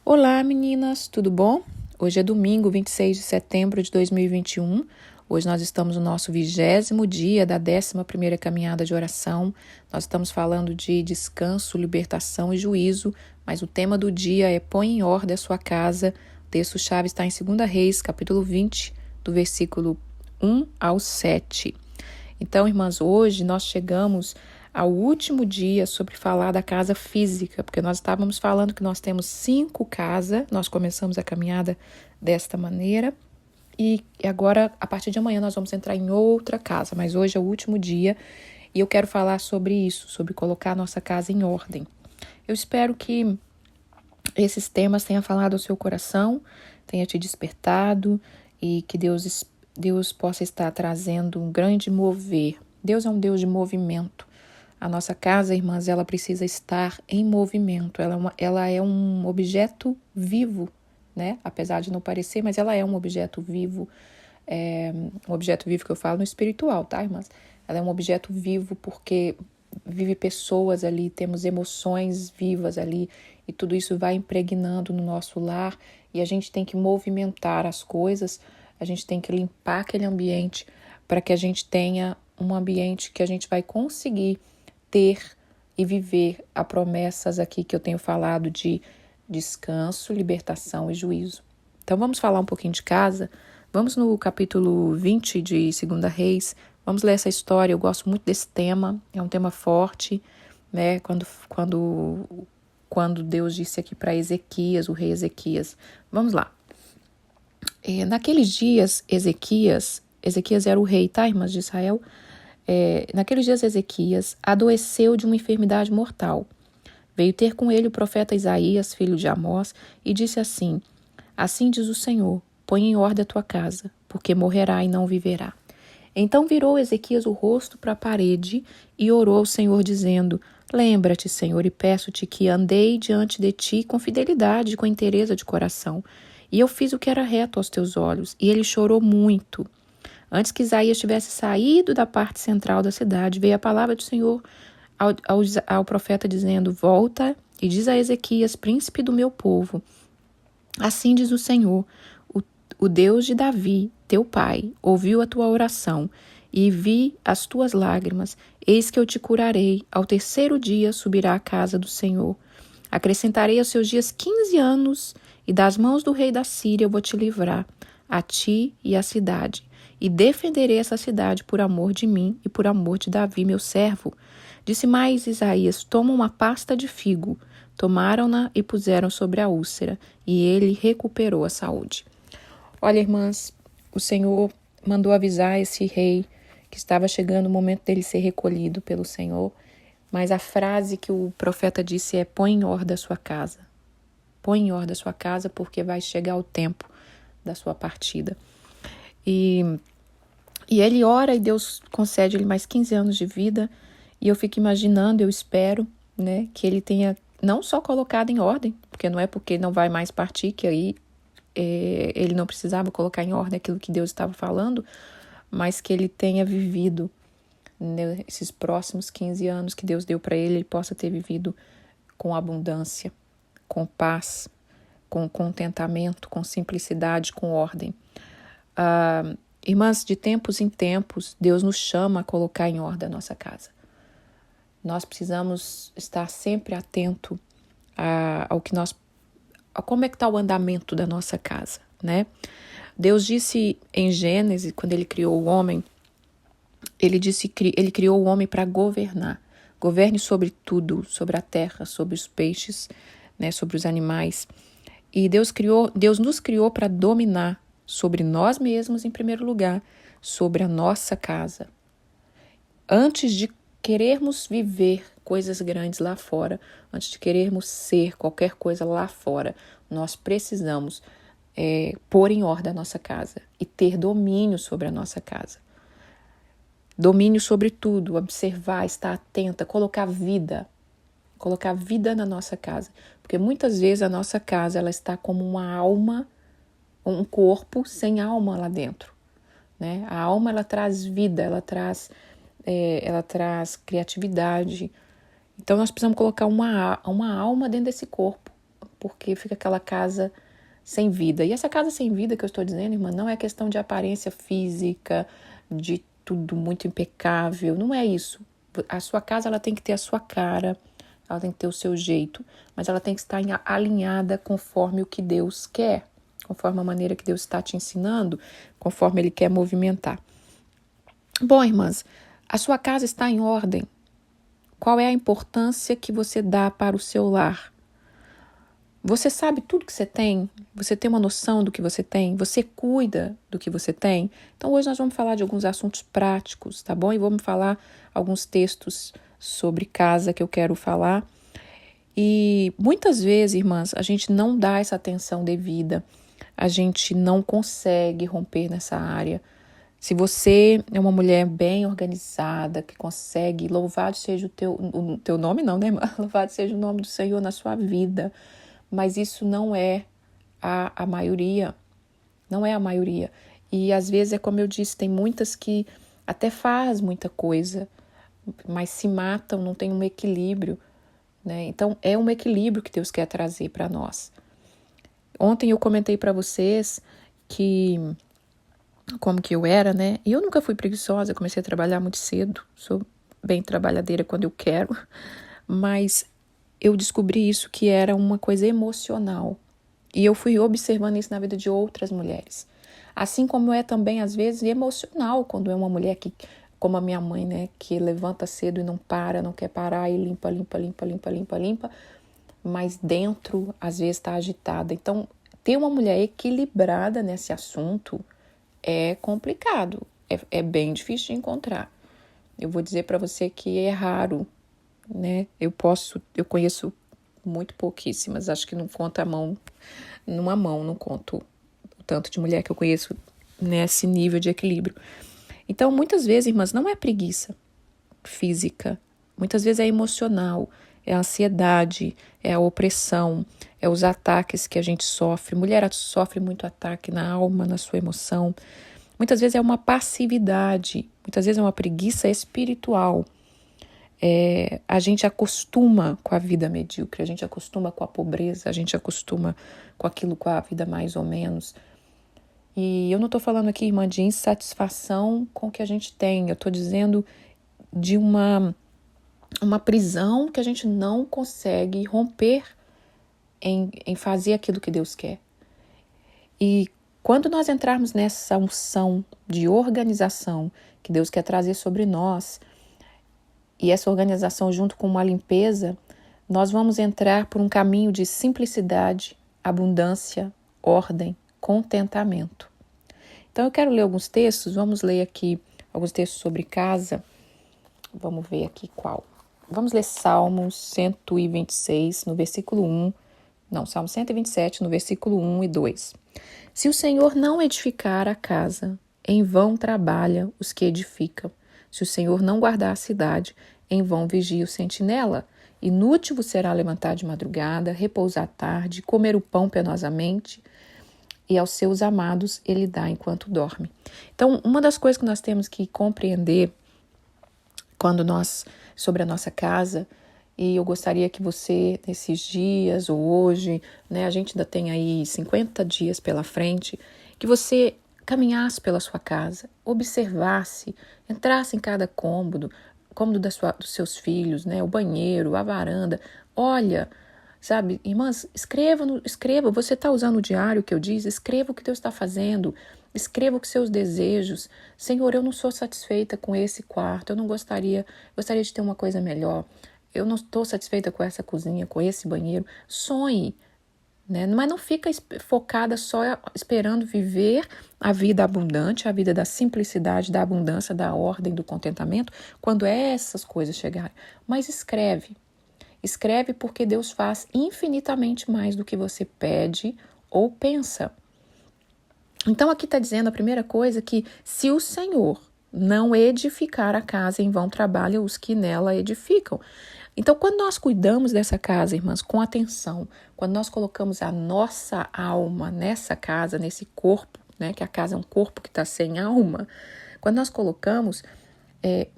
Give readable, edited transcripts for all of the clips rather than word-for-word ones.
Olá, meninas, tudo bom? Hoje é domingo, 26 de setembro de 2021. Hoje nós estamos no nosso 20º dia da 11ª caminhada de oração. Nós estamos falando de descanso, libertação e juízo, mas o tema do dia é põe em ordem a sua casa. O texto-chave está em 2 Reis, capítulo 20, do versículo 1 ao 7. Então, irmãs, hoje nós chegamos ao último dia sobre falar da casa física, porque nós estávamos falando que nós temos 5 casas, nós começamos a caminhada desta maneira, e agora, a partir de amanhã, nós vamos entrar em outra casa, mas hoje é o último dia, e eu quero falar sobre isso, sobre colocar a nossa casa em ordem. Eu espero que esses temas tenham falado ao seu coração, tenha te despertado, e que Deus possa estar trazendo um grande mover. Deus é um Deus de movimento. A nossa casa, irmãs, ela precisa estar em movimento. Ela é um objeto vivo, né? Apesar de não parecer, mas ela é um objeto vivo. Um objeto vivo que eu falo no espiritual, tá, irmãs? Ela é um objeto vivo porque vive pessoas ali, temos emoções vivas ali, e tudo isso vai impregnando no nosso lar, e a gente tem que movimentar as coisas, a gente tem que limpar aquele ambiente para que a gente tenha um ambiente que a gente vai conseguir ter e viver as promessas aqui que eu tenho falado de descanso, libertação e juízo. Então vamos falar um pouquinho de casa. Vamos no capítulo 20 de 2 Reis. Vamos ler essa história. Eu gosto muito desse tema. É um tema forte, né? Quando Deus disse aqui para Ezequias, o rei Ezequias. Vamos lá. Naqueles dias, Ezequias era o rei, tá, irmãs de Israel? Naqueles dias, Ezequias adoeceu de uma enfermidade mortal. Veio ter com ele o profeta Isaías, filho de Amós, e disse assim: Assim diz o Senhor, põe em ordem a tua casa, porque morrerá e não viverá. Então virou Ezequias o rosto para a parede e orou ao Senhor, dizendo: Lembra-te, Senhor, e peço-te que andei diante de ti com fidelidade e com inteireza de coração. E eu fiz o que era reto aos teus olhos. E ele chorou muito. Antes que Isaías tivesse saído da parte central da cidade, veio a palavra do Senhor ao profeta, dizendo: Volta e diz a Ezequias, príncipe do meu povo: Assim diz o Senhor, o Deus de Davi, teu pai, ouviu a tua oração e vi as tuas lágrimas. Eis que eu te curarei. Ao terceiro dia subirá à casa do Senhor. Acrescentarei aos seus dias 15 anos, e das mãos do rei da Síria eu vou te livrar, a ti e à cidade. E defenderei essa cidade por amor de mim e por amor de Davi, meu servo. Disse mais Isaías: Toma uma pasta de figo. Tomaram-na e puseram sobre a úlcera, e ele recuperou a saúde. Olha, irmãs, o Senhor mandou avisar esse rei que estava chegando o momento dele ser recolhido pelo Senhor, mas a frase que o profeta disse é: põe em ordem a sua casa. Põe em ordem a sua casa, porque vai chegar o tempo da sua partida. E ele ora e Deus concede ele mais 15 anos de vida, e eu fico imaginando, eu espero, né, que ele tenha não só colocado em ordem, porque não é porque não vai mais partir que aí ele não precisava colocar em ordem aquilo que Deus estava falando, mas que ele tenha vivido, né, esses próximos 15 anos que Deus deu para ele possa ter vivido com abundância, com paz, com contentamento, com simplicidade, com ordem. Irmãs, de tempos em tempos, Deus nos chama a colocar em ordem a nossa casa. Nós precisamos estar sempre atento ao que a como é que está o andamento da nossa casa, né? Deus disse em Gênesis, quando ele criou o homem, ele criou o homem para governar. Governe sobre tudo, sobre a terra, sobre os peixes, né, sobre os animais. E Deus nos criou para dominar sobre nós mesmos, em primeiro lugar, sobre a nossa casa. Antes de querermos viver coisas grandes lá fora, antes de querermos ser qualquer coisa lá fora, nós precisamos pôr em ordem a nossa casa e ter domínio sobre a nossa casa. Domínio sobre tudo, observar, estar atenta, colocar vida na nossa casa. Porque muitas vezes a nossa casa ela está como uma alma, um corpo sem alma lá dentro, né? A alma ela traz vida, ela traz criatividade. Então nós precisamos colocar uma alma dentro desse corpo porque fica aquela casa sem vida. E essa casa sem vida que eu estou dizendo, irmã, não é questão de aparência física, de tudo muito impecável, não é isso. A sua casa, ela tem que ter a sua cara, ela tem que ter o seu jeito, mas ela tem que estar alinhada conforme o que Deus quer, conforme a maneira que Deus está te ensinando, conforme Ele quer movimentar. Bom, irmãs, a sua casa está em ordem. Qual é a importância que você dá para o seu lar? Você sabe tudo que você tem? Você tem uma noção do que você tem? Você cuida do que você tem? Então hoje nós vamos falar de alguns assuntos práticos, tá bom? E vamos falar alguns textos sobre casa que eu quero falar. E muitas vezes, irmãs, a gente não dá essa atenção devida. A gente não consegue romper nessa área. Se você é uma mulher bem organizada, que consegue, louvado seja o teu nome não, né, irmã? Louvado seja o nome do Senhor na sua vida. Mas isso não é a maioria, não é a maioria. E às vezes é como eu disse, tem muitas que até faz muita coisa, mas se matam, não tem um equilíbrio, né? Então é um equilíbrio que Deus quer trazer para nós. Ontem eu comentei para vocês que como que eu era, né? E eu nunca fui preguiçosa, eu comecei a trabalhar muito cedo, sou bem trabalhadeira quando eu quero, mas eu descobri isso que era uma coisa emocional. E eu fui observando isso na vida de outras mulheres. Assim como é também, às vezes, emocional, quando é uma mulher que, como a minha mãe, né, que levanta cedo e não para, não quer parar e limpa, mas dentro, às vezes, está agitada. Então, ter uma mulher equilibrada nesse assunto é complicado, é bem difícil de encontrar. Eu vou dizer para você que é raro, né? Eu conheço muito pouquíssimas, acho que não conta numa mão, não conto o tanto de mulher que eu conheço nesse nível de equilíbrio. Então, muitas vezes, irmãs, não é preguiça física, muitas vezes é emocional, é a ansiedade, é a opressão, é os ataques que a gente sofre. Mulher sofre muito ataque na alma, na sua emoção. Muitas vezes é uma passividade, muitas vezes é uma preguiça espiritual. A gente acostuma com a vida medíocre, a gente acostuma com a pobreza, a gente acostuma com aquilo, com a vida mais ou menos. E eu não estou falando aqui, irmã, de insatisfação com o que a gente tem, eu estou dizendo de uma prisão que a gente não consegue romper em fazer aquilo que Deus quer. E quando nós entrarmos nessa unção de organização que Deus quer trazer sobre nós, e essa organização junto com uma limpeza, nós vamos entrar por um caminho de simplicidade, abundância, ordem, contentamento. Então eu quero ler alguns textos, vamos ler aqui alguns textos sobre casa. Vamos ver aqui qual. Vamos ler Salmos 126, no versículo 1. Não, Salmo 127, no versículo 1 e 2. Se o Senhor não edificar a casa, em vão trabalha os que edificam. Se o Senhor não guardar a cidade, em vão vigia o sentinela. Inútil vos será levantar de madrugada, repousar à tarde, comer o pão penosamente, e aos seus amados ele dá enquanto dorme. Então, uma das coisas que nós temos que compreender sobre a nossa casa, e eu gostaria que você, nesses dias ou hoje, né, a gente ainda tem aí 50 dias pela frente, que você caminhasse pela sua casa, observasse, entrasse em cada cômodo dos seus filhos, né, o banheiro, a varanda. Olha, sabe, irmãs, escreva, você está usando o diário que eu disse, escreva o que Deus está fazendo, escreva os seus desejos. Senhor, eu não sou satisfeita com esse quarto, eu gostaria de ter uma coisa melhor, eu não estou satisfeita com essa cozinha, com esse banheiro. Sonhe, né? Mas não fica focada só esperando viver a vida abundante, a vida da simplicidade, da abundância, da ordem, do contentamento, quando essas coisas chegarem. Mas escreve porque Deus faz infinitamente mais do que você pede ou pensa. Então aqui está dizendo a primeira coisa que se o Senhor não edificar a casa, em vão trabalham os que nela edificam. Então, quando nós cuidamos dessa casa, irmãs, com atenção, quando nós colocamos a nossa alma nessa casa, nesse corpo, né, que a casa é um corpo que está sem alma, quando nós colocamos,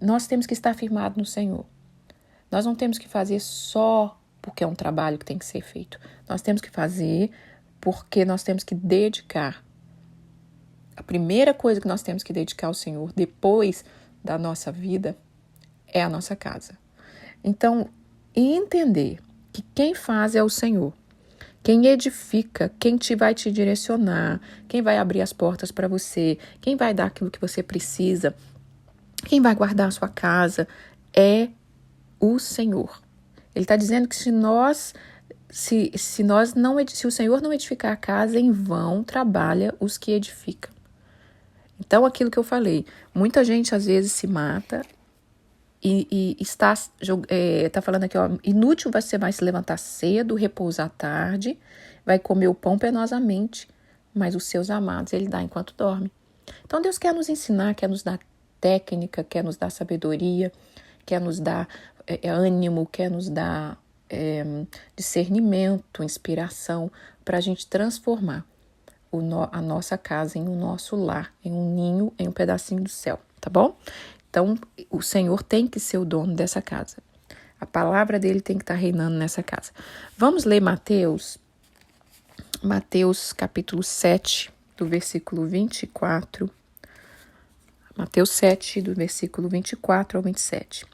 nós temos que estar firmados no Senhor. Nós não temos que fazer só porque é um trabalho que tem que ser feito. Nós temos que fazer porque nós temos que dedicar. A primeira coisa que nós temos que dedicar ao Senhor depois da nossa vida é a nossa casa. Então, entender que quem faz é o Senhor. Quem edifica, quem vai te direcionar, quem vai abrir as portas para você, quem vai dar aquilo que você precisa, quem vai guardar a sua casa é o Senhor. Ele está dizendo que se o Senhor não edificar a casa, em vão trabalha os que edificam. Então, aquilo que eu falei, muita gente às vezes se mata e está falando aqui, ó, inútil você vai se levantar cedo, repousar tarde, vai comer o pão penosamente, mas os seus amados ele dá enquanto dorme. Então, Deus quer nos ensinar, quer nos dar técnica, quer nos dar sabedoria, quer nos dar ânimo, quer nos dar discernimento, inspiração, para a gente transformar a nossa casa em um nosso lar, em um ninho, em um pedacinho do céu, tá bom? Então, o Senhor tem que ser o dono dessa casa. A palavra dele tem que estar reinando nessa casa. Vamos ler Mateus capítulo 7, do versículo 24. Mateus 7, do versículo 24 ao 27.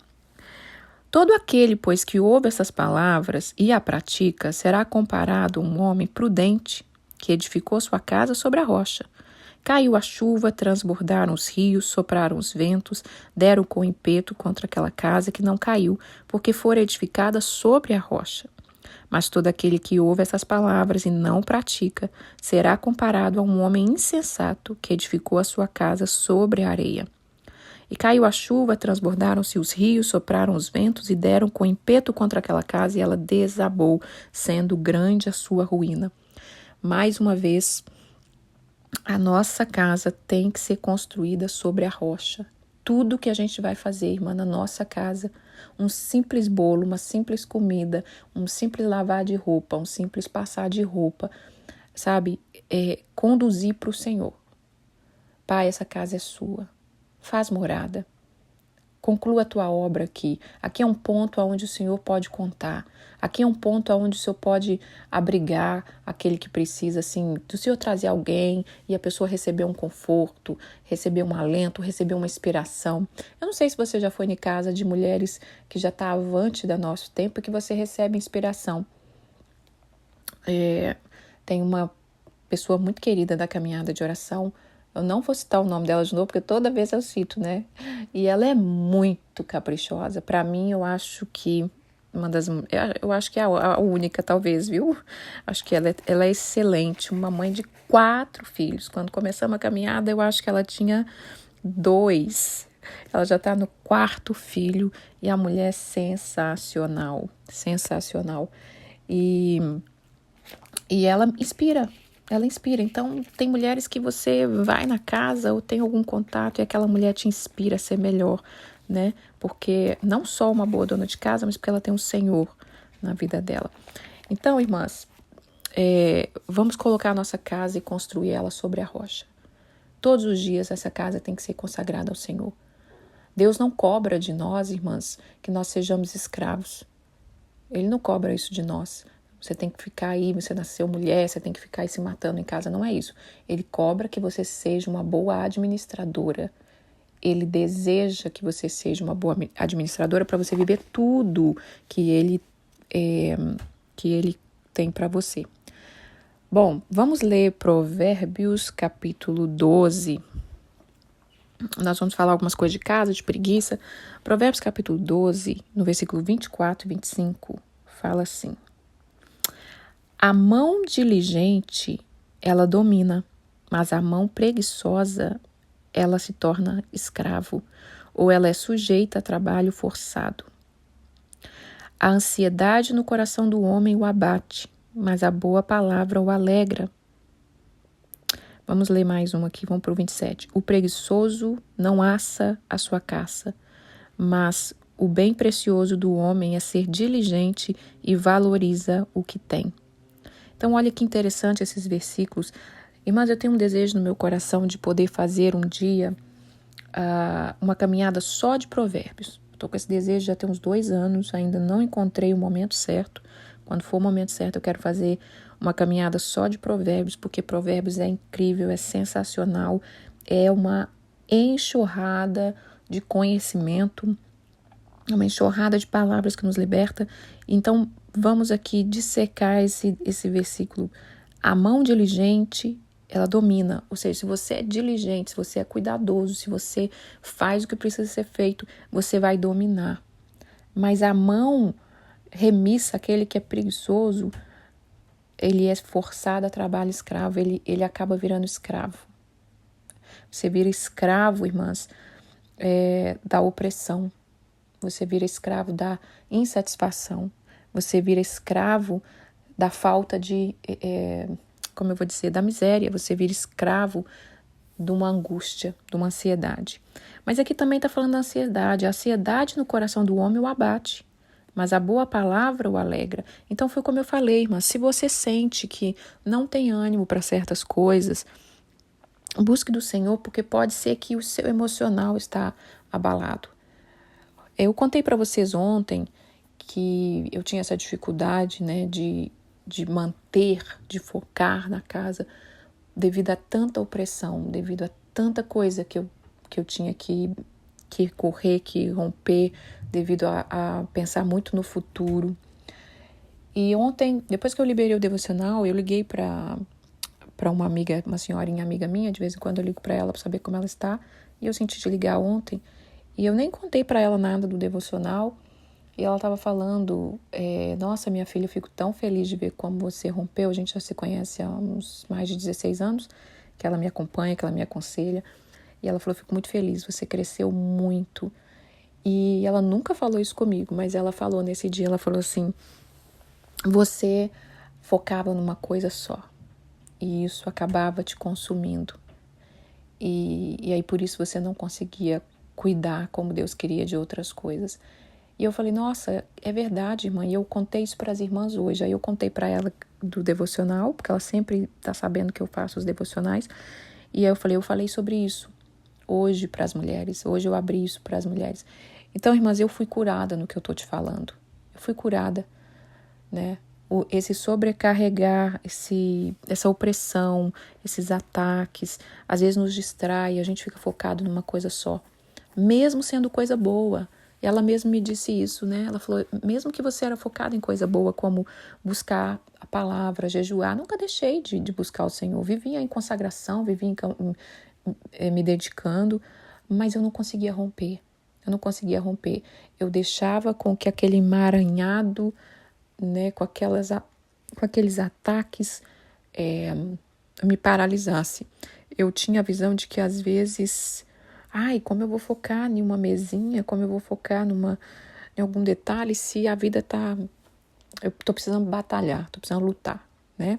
Todo aquele, pois, que ouve essas palavras e a pratica, será comparado a um homem prudente que edificou sua casa sobre a rocha. Caiu a chuva, transbordaram os rios, sopraram os ventos, deram com ímpeto contra aquela casa que não caiu, porque fora edificada sobre a rocha. Mas todo aquele que ouve essas palavras e não pratica, será comparado a um homem insensato que edificou a sua casa sobre a areia. E caiu a chuva, transbordaram-se os rios, sopraram os ventos e deram com ímpeto contra aquela casa e ela desabou, sendo grande a sua ruína. Mais uma vez, a nossa casa tem que ser construída sobre a rocha. Tudo que a gente vai fazer, irmã, na nossa casa, um simples bolo, uma simples comida, um simples lavar de roupa, um simples passar de roupa, sabe? Conduzir para o Senhor. Pai, essa casa é sua. Faz morada. Conclua a tua obra aqui. Aqui é um ponto onde o Senhor pode contar. Aqui é um ponto onde o Senhor pode abrigar aquele que precisa, assim, do Senhor trazer alguém e a pessoa receber um conforto, receber um alento, receber uma inspiração. Eu não sei se você já foi em casa de mulheres que já está avante do nosso tempo e que você recebe inspiração. Tem uma pessoa muito querida da caminhada de oração. Eu não vou citar o nome dela de novo, porque toda vez eu cito, né? E ela é muito caprichosa. Para mim, eu acho que é a única, talvez, viu? Acho que ela é excelente. Uma mãe de 4 filhos. Quando começamos a caminhada, eu acho que ela tinha 2. Ela já está no 4º filho. E a mulher é sensacional. Sensacional. E ela inspira. Ela inspira. Então, tem mulheres que você vai na casa ou tem algum contato e aquela mulher te inspira a ser melhor, né? Porque não só uma boa dona de casa, mas porque ela tem um Senhor na vida dela. Então, irmãs, vamos colocar a nossa casa e construir ela sobre a rocha. Todos os dias essa casa tem que ser consagrada ao Senhor. Deus não cobra de nós, irmãs, que nós sejamos escravos. Ele não cobra isso de nós. Você tem que ficar aí, você nasceu mulher, você tem que ficar aí se matando em casa. Não é isso. Ele cobra que você seja uma boa administradora. Ele deseja que você seja uma boa administradora para você viver tudo que ele tem para você. Bom, vamos ler Provérbios capítulo 12. Nós vamos falar algumas coisas de casa, de preguiça. Provérbios capítulo 12, no versículo 24 e 25, fala assim: a mão diligente, ela domina, mas a mão preguiçosa, ela se torna escravo, ou ela é sujeita a trabalho forçado. A ansiedade no coração do homem o abate, mas a boa palavra o alegra. Vamos ler mais um aqui, vamos para o 27. O preguiçoso não assa a sua caça, mas o bem precioso do homem é ser diligente e valoriza o que tem. Então, olha que interessante esses versículos. Irmãs, eu tenho um desejo no meu coração de poder fazer um dia uma caminhada só de provérbios. Estou com esse desejo já tem uns 2 anos, ainda não encontrei o momento certo. Quando for o momento certo, eu quero fazer uma caminhada só de provérbios, porque provérbios é incrível, é sensacional, é uma enxurrada de conhecimento, uma enxurrada de palavras que nos liberta. Então, vamos aqui dissecar esse versículo. A mão diligente, ela domina. Ou seja, se você é diligente, se você é cuidadoso, se você faz o que precisa ser feito, você vai dominar. Mas a mão remissa, aquele que é preguiçoso, ele é forçado a trabalho escravo, ele acaba virando escravo. Você vira escravo, irmãs, da opressão. Você vira escravo da insatisfação. Você vira escravo da falta de, como eu vou dizer, da miséria. Você vira escravo de uma angústia, de uma ansiedade. Mas aqui também está falando da ansiedade. A ansiedade no coração do homem o abate, mas a boa palavra o alegra. Então foi como eu falei, irmã, se você sente que não tem ânimo para certas coisas, busque do Senhor, porque pode ser que o seu emocional está abalado. Eu contei para vocês ontem que eu tinha essa dificuldade, né, de manter, de focar na casa, devido a tanta opressão, devido a tanta coisa que eu tinha que correr, que romper, devido a pensar muito no futuro. E ontem, depois que eu liberei o devocional, eu liguei para uma amiga, uma senhorinha amiga minha, de vez em quando eu ligo para ela para saber como ela está, e eu senti de ligar ontem, e eu nem contei para ela nada do devocional, e ela estava falando, nossa, minha filha, eu fico tão feliz de ver como você rompeu, a gente já se conhece há uns mais de 16 anos, que ela me acompanha, que ela me aconselha, e ela falou, fico muito feliz, você cresceu muito. E ela nunca falou isso comigo, mas ela falou nesse dia, ela falou assim, você focava numa coisa só, e isso acabava te consumindo. E aí por isso você não conseguia cuidar como Deus queria de outras coisas. E eu falei, nossa, é verdade, irmã. E eu contei isso para as irmãs hoje. Aí eu contei para ela do devocional, porque ela sempre está sabendo que eu faço os devocionais. E aí eu falei sobre isso hoje para as mulheres. Hoje eu abri isso para as mulheres. Então, irmãs, eu fui curada no que eu estou te falando. Eu fui curada, né? Esse sobrecarregar, essa opressão, esses ataques, às vezes nos distrai, a gente fica focado numa coisa só, mesmo sendo coisa boa. Ela mesma me disse isso, né? Ela falou, mesmo que você era focado em coisa boa, como buscar a palavra, jejuar, nunca deixei de buscar o Senhor. Vivia em consagração, vivia me dedicando, mas eu não conseguia romper. Eu não conseguia romper. Eu deixava com que aquele emaranhado, né, com aqueles ataques me paralisasse. Eu tinha a visão de que às vezes, como eu vou focar em uma mesinha, como eu vou focar em algum detalhe, se a vida eu tô precisando batalhar, tô precisando lutar, né?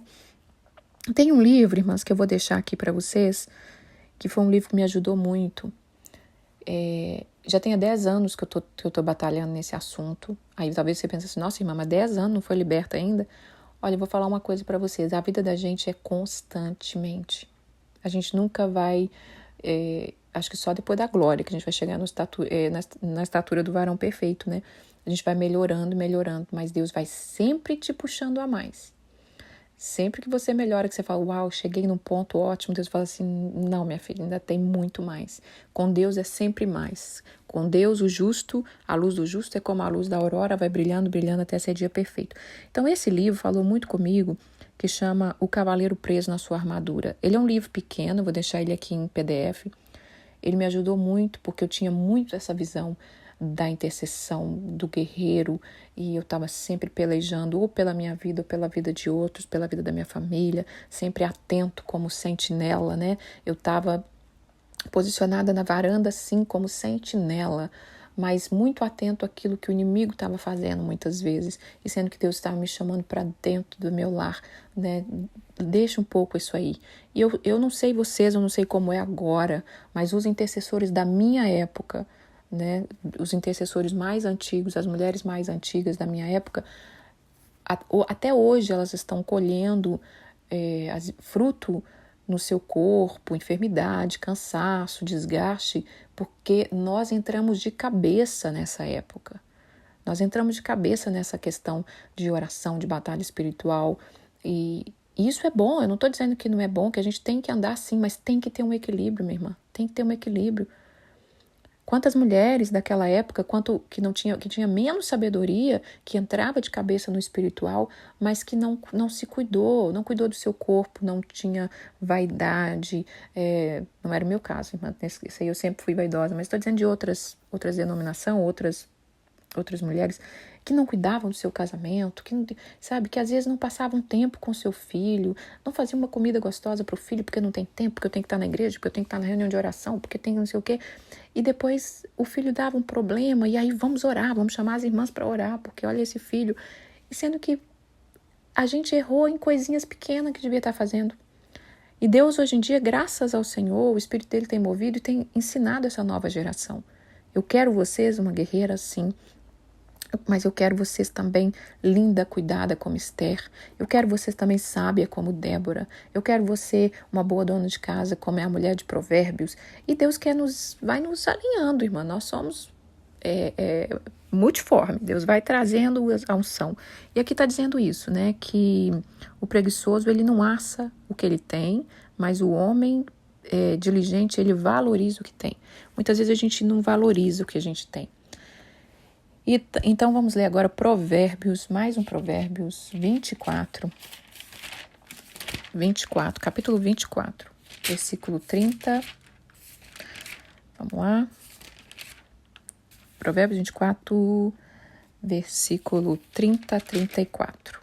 Tem um livro, irmãs, que eu vou deixar aqui para vocês, que foi um livro que me ajudou muito. Já tem 10 anos que eu tô batalhando nesse assunto. Aí talvez você pense assim, nossa, irmã, mas 10 anos não foi liberta ainda? Olha, eu vou falar uma coisa para vocês. A vida da gente é constantemente. A gente nunca vai... acho que só depois da glória que a gente vai chegar na estatura do varão perfeito, né? A gente vai melhorando, mas Deus vai sempre te puxando a mais. Sempre que você melhora, que você fala, uau, cheguei num ponto ótimo, Deus fala assim, não, minha filha, ainda tem muito mais. Com Deus é sempre mais. Com Deus, o justo, a luz do justo é como a luz da aurora, vai brilhando, brilhando até ser dia perfeito. Então, esse livro falou muito comigo, que chama O Cavaleiro Preso na Sua Armadura. Ele é um livro pequeno, vou deixar ele aqui em PDF. Ele me ajudou muito, porque eu tinha muito essa visão da intercessão do guerreiro, e eu estava sempre pelejando ou pela minha vida ou pela vida de outros, pela vida da minha família, sempre atento como sentinela, né? Eu estava posicionada na varanda assim como sentinela, mas muito atento àquilo que o inimigo estava fazendo muitas vezes, e sendo que Deus estava me chamando para dentro do meu lar, né? Deixa um pouco isso aí. E eu não sei vocês, eu não sei como é agora, mas os intercessores da minha época, né, os intercessores mais antigos, as mulheres mais antigas da minha época, até hoje elas estão colhendo fruto no seu corpo, enfermidade, cansaço, desgaste, porque nós entramos de cabeça nessa época. Nós entramos de cabeça nessa questão de oração, de batalha espiritual, e isso é bom. Eu não estou dizendo que não é bom, que a gente tem que andar assim, mas tem que ter um equilíbrio, minha irmã, tem que ter um equilíbrio. Quantas mulheres daquela época, que tinha menos sabedoria, que entrava de cabeça no espiritual, mas que não se cuidou, não cuidou do seu corpo, não tinha vaidade. Não era o meu caso, irmã, isso aí eu sempre fui vaidosa, mas estou dizendo de outras denominações, outras mulheres que não cuidavam do seu casamento, que não, sabe, que às vezes não passavam tempo com seu filho, não faziam uma comida gostosa para o filho porque não tem tempo, porque eu tenho que estar na igreja, porque eu tenho que estar na reunião de oração, porque tem não sei o quê. E depois o filho dava um problema e aí vamos orar, vamos chamar as irmãs para orar, porque olha esse filho. E sendo que a gente errou em coisinhas pequenas que devia estar fazendo. E Deus hoje em dia, graças ao Senhor, o Espírito dele tem movido e tem ensinado essa nova geração. Eu quero vocês uma guerreira assim, mas eu quero vocês também linda, cuidada como Esther. Eu quero vocês também sábia como Débora. Eu quero você uma boa dona de casa como é a mulher de Provérbios. E Deus vai nos alinhando, irmã. Nós somos multiforme. Deus vai trazendo a unção. E aqui está dizendo isso, né? Que o preguiçoso, ele não assa o que ele tem, mas o homem diligente, ele valoriza o que tem. Muitas vezes a gente não valoriza o que a gente tem. Então vamos ler agora Provérbios, mais um Provérbios 24, capítulo 24, versículo 30. Vamos lá. Provérbios 24, versículo 30 a 34.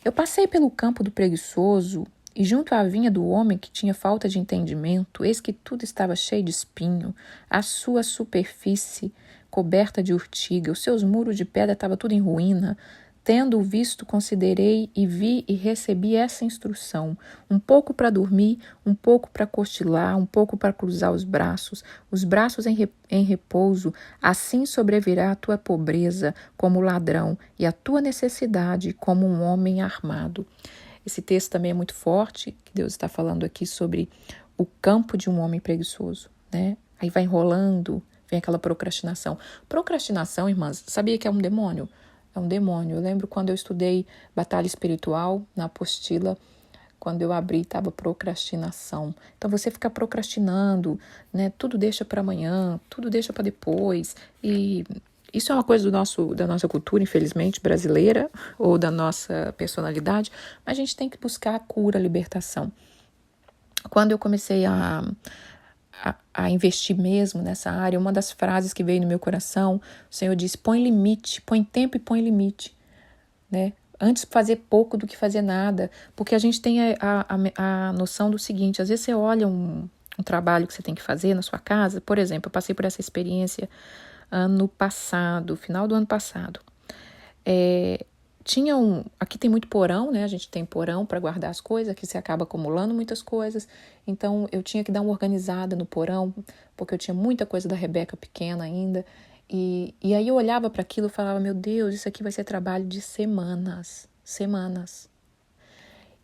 Eu passei pelo campo do preguiçoso e junto à vinha do homem que tinha falta de entendimento, eis que tudo estava cheio de espinho, a sua superfície coberta de urtiga, os seus muros de pedra estavam tudo em ruína. Tendo visto, considerei e vi e recebi essa instrução: um pouco para dormir, um pouco para cochilar, um pouco para cruzar os braços em repouso, assim sobrevirá a tua pobreza como ladrão e a tua necessidade como um homem armado. Esse texto também é muito forte, que Deus está falando aqui sobre o campo de um homem preguiçoso, né? Aí vai enrolando, vem aquela procrastinação. Procrastinação, irmãs, sabia que é um demônio? É um demônio. Eu lembro quando eu estudei batalha espiritual na apostila, quando eu abri estava procrastinação. Então você fica procrastinando, né? Tudo deixa para amanhã, tudo deixa para depois. E isso é uma coisa da nossa cultura, infelizmente, brasileira, ou da nossa personalidade, mas a gente tem que buscar a cura, a libertação. Quando eu comecei a investir mesmo nessa área, uma das frases que veio no meu coração, o Senhor disse: põe limite, põe tempo e põe limite, né? Antes fazer pouco do que fazer nada, porque a gente tem a noção do seguinte: às vezes você olha um trabalho que você tem que fazer na sua casa. Por exemplo, eu passei por essa experiência ano passado, final do ano passado. Aqui tem muito porão, né? A gente tem porão para guardar as coisas, aqui você acaba acumulando muitas coisas. Então eu tinha que dar uma organizada no porão, porque eu tinha muita coisa da Rebeca pequena ainda. E aí eu olhava para aquilo e falava: meu Deus, isso aqui vai ser trabalho de semanas.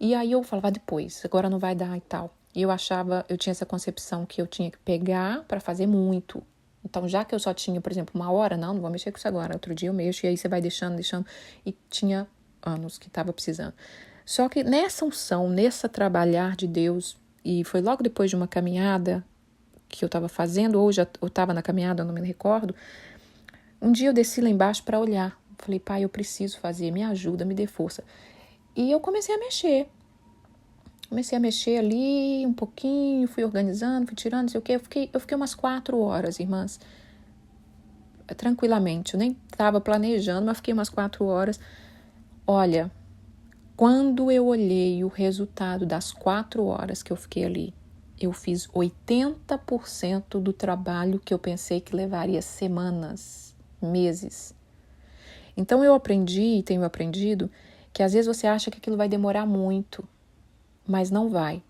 E aí eu falava: depois, agora não vai dar e tal. E eu tinha essa concepção que eu tinha que pegar para fazer muito. Então, já que eu só tinha, por exemplo, uma hora, não vou mexer com isso agora. Outro dia eu mexo, e aí você vai deixando. E tinha anos que estava precisando. Só que nessa unção, nessa trabalhar de Deus, e foi logo depois de uma caminhada que eu estava fazendo, ou eu estava na caminhada, eu não me recordo, um dia eu desci lá embaixo para olhar. Falei: pai, eu preciso fazer, me ajuda, me dê força. E eu comecei a mexer. Comecei a mexer ali um pouquinho, fui organizando, fui tirando, não sei o quê. Eu fiquei umas 4 horas, irmãs, tranquilamente. Eu nem estava planejando, mas fiquei umas 4 horas. Olha, quando eu olhei o resultado das 4 horas que eu fiquei ali, eu fiz 80% do trabalho que eu pensei que levaria semanas, meses. Então eu aprendi e tenho aprendido que às vezes você acha que aquilo vai demorar muito, mas não vai.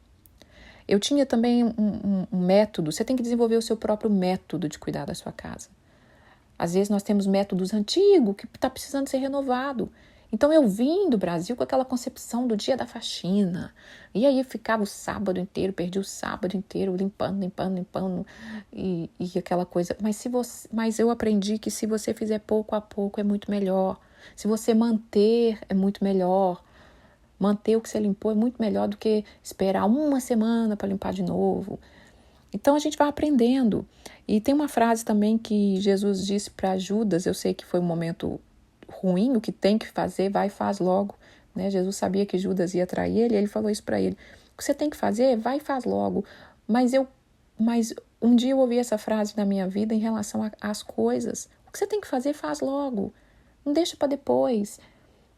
Eu tinha também um método. Você tem que desenvolver o seu próprio método de cuidar da sua casa. Às vezes nós temos métodos antigos que está precisando ser renovado. Então eu vim do Brasil com aquela concepção do dia da faxina. E aí ficava o sábado inteiro, perdi o sábado inteiro limpando. E aquela coisa. Mas eu aprendi que se você fizer pouco a pouco é muito melhor. Se você manter, é muito melhor. Manter o que você limpou é muito melhor do que esperar uma semana para limpar de novo. Então a gente vai aprendendo. E tem uma frase também que Jesus disse para Judas, eu sei que foi um momento ruim, o que tem que fazer, vai e faz logo. Né? Jesus sabia que Judas ia trair ele, ele falou isso para ele. O que você tem que fazer, vai e faz logo. Mas um dia eu ouvi essa frase na minha vida em relação às coisas. O que você tem que fazer, faz logo. Não deixa para depois.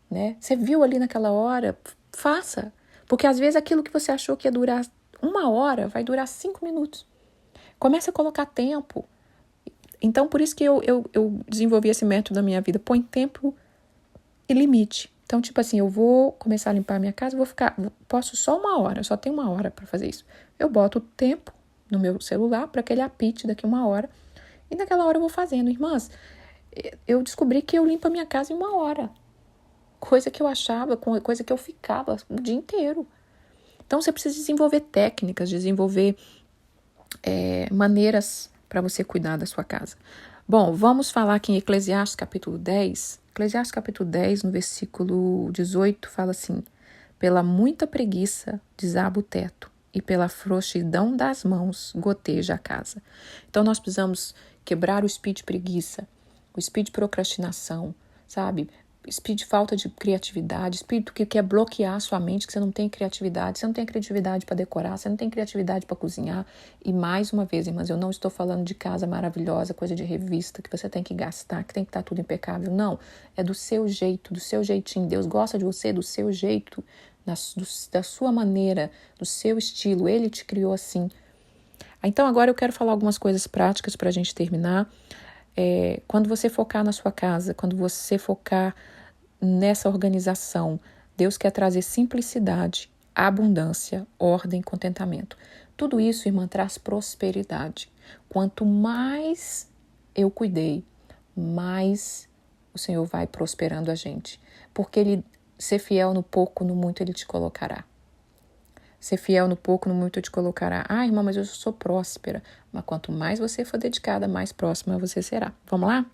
Né? Você viu ali naquela hora, faça. Porque às vezes aquilo que você achou que ia durar 1 hora, vai durar 5 minutos. Comece a colocar tempo. Então, por isso que eu desenvolvi esse método na minha vida. Põe tempo e limite. Então, tipo assim, eu vou começar a limpar a minha casa, posso só 1 hora, só tenho 1 hora para fazer isso. Eu boto o tempo no meu celular para que ele apite daqui 1 hora. E naquela hora eu vou fazendo. Irmãs, eu descobri que eu limpo a minha casa em 1 hora. Coisa que eu achava, coisa que eu ficava o dia inteiro. Então, você precisa desenvolver técnicas, desenvolver maneiras para você cuidar da sua casa. Bom, vamos falar aqui em Eclesiastes capítulo 10. Eclesiastes capítulo 10, no versículo 18, fala assim: pela muita preguiça desaba o teto, e pela frouxidão das mãos goteja a casa. Então, nós precisamos quebrar o espírito de preguiça, o espírito de procrastinação, sabe? Espírito de falta de criatividade, espírito que quer bloquear a sua mente, que você não tem criatividade, você não tem criatividade para decorar, você não tem criatividade para cozinhar. E mais uma vez, irmãs, eu não estou falando de casa maravilhosa, coisa de revista, que você tem que gastar, que tem que estar tudo impecável. Não, é do seu jeito, do seu jeitinho. Deus gosta de você do seu jeito, da sua maneira, do seu estilo. Ele te criou assim. Então agora eu quero falar algumas coisas práticas para a gente terminar. Quando você focar na sua casa, quando você focar nessa organização, Deus quer trazer simplicidade, abundância, ordem, contentamento. Tudo isso, irmã, traz prosperidade. Quanto mais eu cuidei, mais o Senhor vai prosperando a gente. Porque Ele, ser fiel no pouco, no muito, Ele te colocará. Ser fiel no pouco, no muito, eu te colocará. Ah, irmã, mas eu sou próspera. Mas quanto mais você for dedicada, mais próxima você será. Vamos lá?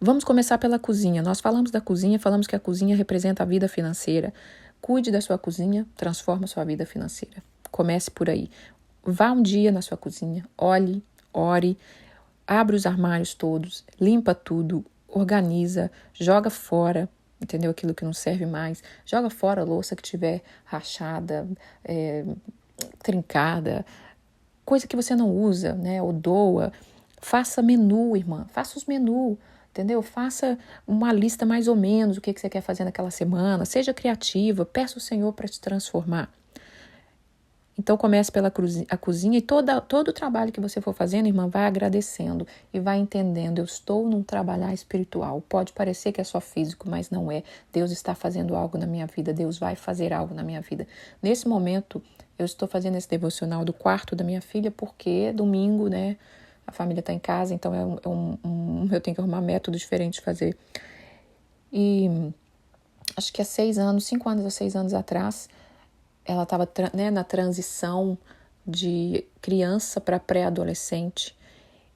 Vamos começar pela cozinha. Nós falamos da cozinha, falamos que a cozinha representa a vida financeira. Cuide da sua cozinha, transforma a sua vida financeira. Comece por aí. Vá um dia na sua cozinha, olhe, ore, abre os armários todos, limpa tudo, organiza, joga fora, entendeu? Aquilo que não serve mais. Joga fora a louça que tiver rachada, trincada, coisa que você não usa, né? Ou doa. Faça menu, irmã. Faça os menus, entendeu? Faça uma lista mais ou menos do que você quer fazer naquela semana. Seja criativa. Peça o Senhor para te transformar. Então comece pela cozinha e todo o trabalho que você for fazendo, irmã, vai agradecendo e vai entendendo. Eu estou num trabalhar espiritual. Pode parecer que é só físico, mas não é. Deus está fazendo algo na minha vida. Deus vai fazer algo na minha vida. Nesse momento, eu estou fazendo esse devocional do quarto da minha filha porque é domingo, né? A família está em casa, então eu tenho que arrumar método diferente de fazer. E acho que há 5 anos ou 6 anos atrás, ela estava na transição de criança para pré-adolescente.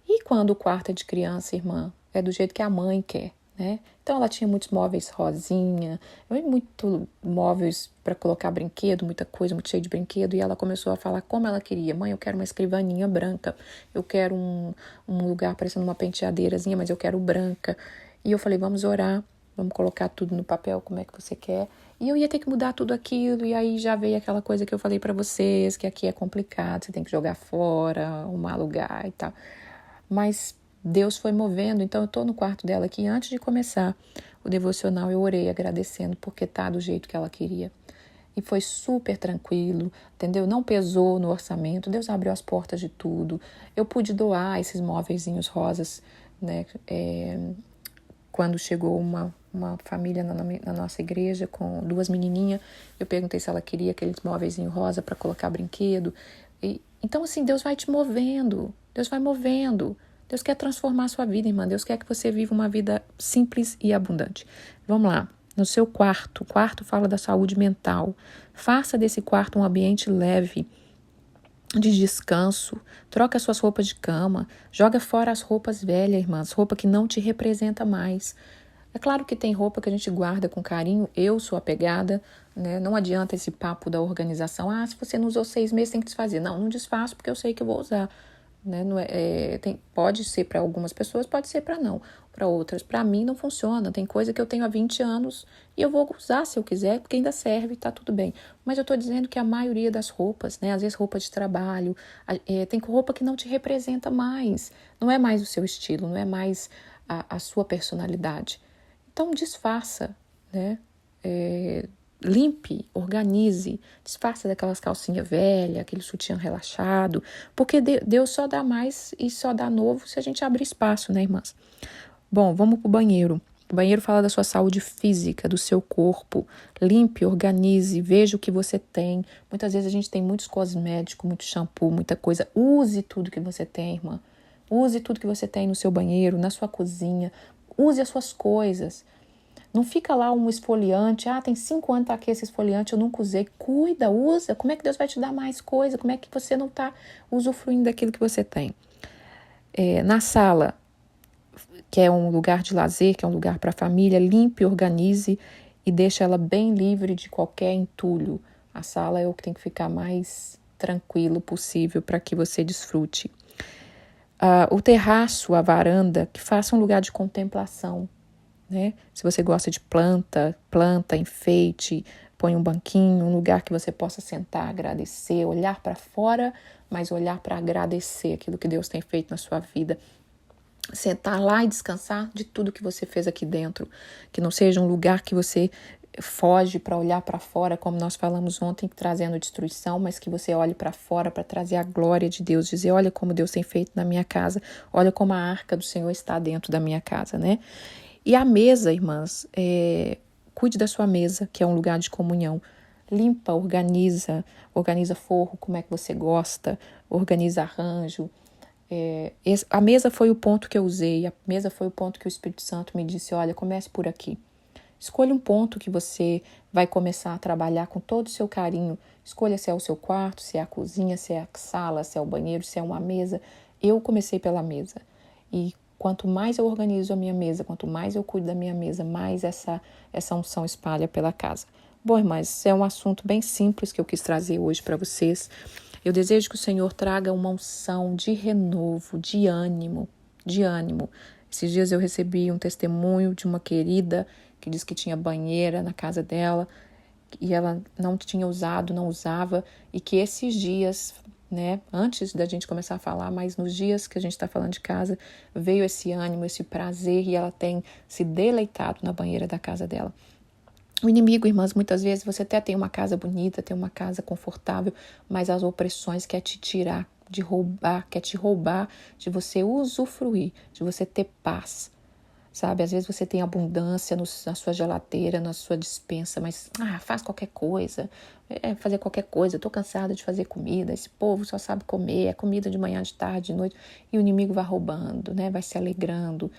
E quando o quarto é de criança, irmã, é do jeito que a mãe quer, né? Então ela tinha muitos móveis rosinha, muitos móveis para colocar brinquedo, muita coisa, muito cheio de brinquedo. E ela começou a falar como ela queria. Mãe, eu quero uma escrivaninha branca. Eu quero um lugar parecendo uma penteadeirazinha, mas eu quero branca. E eu falei, vamos orar. Vamos colocar tudo no papel, como é que você quer. E eu ia ter que mudar tudo aquilo, e aí já veio aquela coisa que eu falei pra vocês, que aqui é complicado, você tem que jogar fora, arrumar lugar e tal. Mas Deus foi movendo, então eu tô no quarto dela aqui, antes de começar o devocional, eu orei agradecendo, porque tá do jeito que ela queria. E foi super tranquilo, entendeu? Não pesou no orçamento, Deus abriu as portas de tudo. Eu pude doar esses móveizinhos rosas, né? Quando chegou uma família na nossa igreja com 2 menininhas, eu perguntei se ela queria aqueles móveis em rosa para colocar brinquedo. Então, assim, Deus vai te movendo. Deus vai movendo. Deus quer transformar a sua vida, irmã. Deus quer que você viva uma vida simples e abundante. Vamos lá. no seu quarto. O quarto fala da saúde mental. Faça desse quarto um ambiente leve, de descanso. Troca suas roupas de cama. Joga fora as roupas velhas, irmãs. Roupa que não te representa mais. É claro que tem roupa que a gente guarda com carinho. Eu sou apegada, né? Não adianta esse papo da organização. Ah, se você não usou 6 meses, tem que desfazer. Não, não desfaço porque eu sei que eu vou usar. Né? Não pode ser para algumas pessoas, pode ser para não. Para outras, para mim não funciona. Tem coisa que eu tenho há 20 anos e eu vou usar se eu quiser, porque ainda serve e tá tudo bem. Mas eu tô dizendo que a maioria das roupas, né? Às vezes roupa de trabalho, tem roupa que não te representa mais. Não é mais o seu estilo, não é mais a sua personalidade. Então desfaça, né? Limpe, organize, disfarça daquelas calcinhas velhas, aquele sutiã relaxado, porque Deus só dá mais e só dá novo se a gente abrir espaço, né, irmãs? Bom, vamos pro banheiro. O banheiro fala da sua saúde física, do seu corpo. Limpe, organize, veja o que você tem. Muitas vezes a gente tem muitos cosméticos, muito shampoo, muita coisa. Use tudo que você tem, irmã. Use tudo que você tem no seu banheiro, na sua cozinha. Use as suas coisas. Não fica lá um esfoliante, tem 5 anos tá aqui esse esfoliante, eu nunca usei. Cuida, usa. Como é que Deus vai te dar mais coisa? Como é que você não está usufruindo daquilo que você tem? Na sala, que é um lugar de lazer, que é um lugar para a família, limpe, organize e deixe ela bem livre de qualquer entulho. A sala é o que tem que ficar mais tranquilo possível para que você desfrute. O terraço, a varanda, que faça um lugar de contemplação. Né? Se você gosta de planta, enfeite, põe um banquinho, um lugar que você possa sentar, agradecer, olhar para fora, mas olhar para agradecer aquilo que Deus tem feito na sua vida. Sentar lá e descansar de tudo que você fez aqui dentro. Que não seja um lugar que você foge para olhar para fora, como nós falamos ontem, trazendo destruição, mas que você olhe para fora para trazer a glória de Deus, dizer, olha como Deus tem feito na minha casa, olha como a arca do Senhor está dentro da minha casa, né? E a mesa, irmãs, cuide da sua mesa, que é um lugar de comunhão. Limpa, organiza forro, como é que você gosta, organiza arranjo. A mesa foi o ponto que eu usei, a mesa foi o ponto que o Espírito Santo me disse, olha, comece por aqui. Escolha um ponto que você vai começar a trabalhar com todo o seu carinho. Escolha se é o seu quarto, se é a cozinha, se é a sala, se é o banheiro, se é uma mesa. Eu comecei pela mesa. E quanto mais eu organizo a minha mesa, quanto mais eu cuido da minha mesa, mais essa unção espalha pela casa. Bom, irmãs, é um assunto bem simples que eu quis trazer hoje para vocês. Eu desejo que o Senhor traga uma unção de renovo, de ânimo. Esses dias eu recebi um testemunho de uma querida que disse que tinha banheira na casa dela e ela não tinha usado, não usava, e que esses dias, né, antes da gente começar a falar, mas nos dias que a gente está falando de casa, veio esse ânimo, esse prazer, e ela tem se deleitado na banheira da casa dela. O inimigo, irmãs, muitas vezes você até tem uma casa bonita, tem uma casa confortável, mas as opressões quer te tirar, quer te roubar de você usufruir, de você ter paz. Sabe, às vezes você tem abundância na sua geladeira, na sua despensa, mas faz qualquer coisa, fazer qualquer coisa, eu tô cansada de fazer comida, esse povo só sabe comer, é comida de manhã, de tarde, de noite, e o inimigo vai roubando, né, vai se alegrando,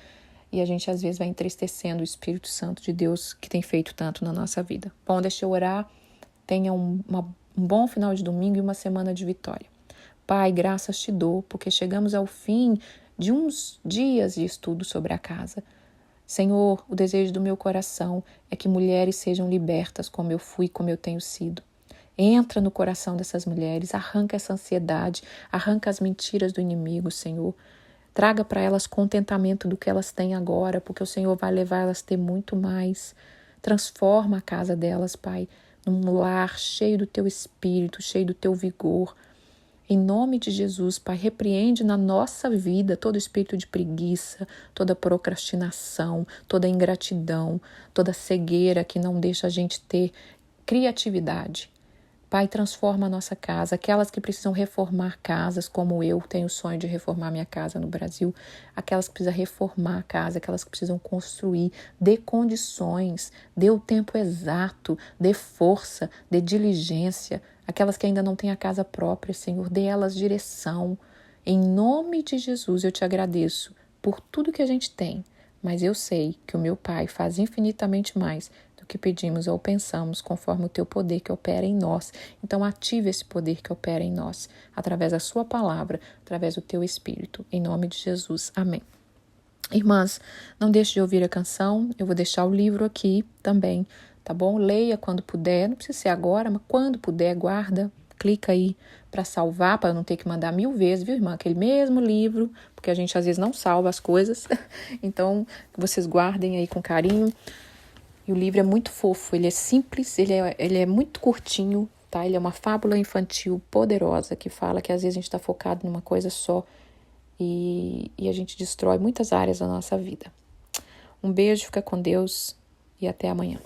e a gente às vezes vai entristecendo o Espírito Santo de Deus que tem feito tanto na nossa vida. Bom, deixa eu orar, tenha um bom final de domingo e uma semana de vitória. Pai, graças te dou, porque chegamos ao fim de uns dias de estudo sobre a casa. Senhor, o desejo do meu coração é que mulheres sejam libertas como eu fui, como eu tenho sido. Entra no coração dessas mulheres, arranca essa ansiedade, arranca as mentiras do inimigo, Senhor. Traga para elas contentamento do que elas têm agora, porque o Senhor vai levar elas a ter muito mais. Transforma a casa delas, Pai, num lar cheio do Teu Espírito, cheio do Teu vigor. Em nome de Jesus, Pai, repreende na nossa vida todo espírito de preguiça, toda procrastinação, toda ingratidão, toda cegueira que não deixa a gente ter criatividade. Pai, transforma a nossa casa, aquelas que precisam reformar casas, como eu tenho o sonho de reformar minha casa no Brasil, aquelas que precisam reformar a casa, aquelas que precisam construir, dê condições, dê o tempo exato, dê força, dê diligência, aquelas que ainda não têm a casa própria, Senhor, dê elas direção. Em nome de Jesus, eu te agradeço por tudo que a gente tem, mas eu sei que o meu Pai faz infinitamente mais do que pedimos ou pensamos, conforme o teu poder que opera em nós. Então ative esse poder que opera em nós, através da sua palavra, através do teu Espírito. Em nome de Jesus. Amém. Irmãs, não deixe de ouvir a canção, eu vou deixar o livro aqui também, tá bom? Leia quando puder, não precisa ser agora, mas quando puder, guarda, clica aí para salvar, para não ter que mandar 1000 vezes, viu, irmã? Aquele mesmo livro, porque a gente às vezes não salva as coisas, então vocês guardem aí com carinho. E o livro é muito fofo, ele é simples, ele é muito curtinho, tá? Ele é uma fábula infantil poderosa que fala que às vezes a gente está focado numa coisa só e a gente destrói muitas áreas da nossa vida. Um beijo, fica com Deus e até amanhã.